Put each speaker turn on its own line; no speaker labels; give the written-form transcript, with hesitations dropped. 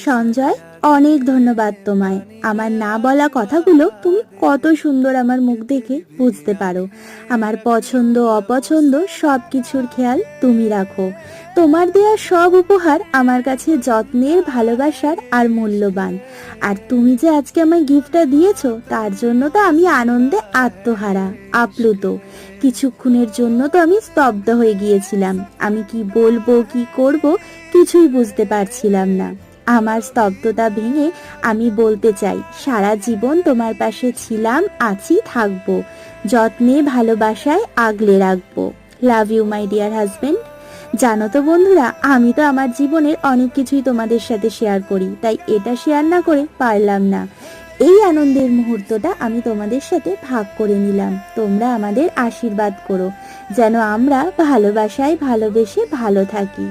সঞ্জয়, অনেক ধন্যবাদ তোমায়। আমার না বলা কথাগুলো তুমি কত সুন্দর আমার মুখ দেখে বুঝতে পারো। আমার পছন্দ অপছন্দ সব কিছুর খেয়াল তুমি রাখো। তোমার দেওয়া সব উপহার আমার কাছে যত্নের, ভালোবাসার আর মূল্যবান। আর তুমি যে আজকে আমায় গিফটটা দিয়েছো তার জন্য তো আমি আনন্দে আত্মহারা, আপ্লুত। কিছুক্ষণের জন্য তো আমি স্তব্ধ হয়ে গিয়েছিলাম। আমি কি বলবো, কি করব, কিছুই বুঝতে পারছিলাম না। আমার স্তব্ধতা ভেঙে আমি বলতে চাই, সারা জীবন তোমার পাশে ছিলাম, আছি, থাকবো। যত্নে, ভালোবাসায় আগলে রাখবো। Love you my dear husband. জানো তো বন্ধুরা, আমি তো আমার জীবনের অনেক কিছুই তোমাদের সাথে শেয়ার করি, তাই এটা শেয়ার না করে পারলাম না। এই আনন্দের মুহূর্তটা আমি তোমাদের সাথে ভাগ করে নিলাম। তোমরা আমাদের আশীর্বাদ করো যেন আমরা ভালোবাসায় ভালোবেসে ভালো থাকি।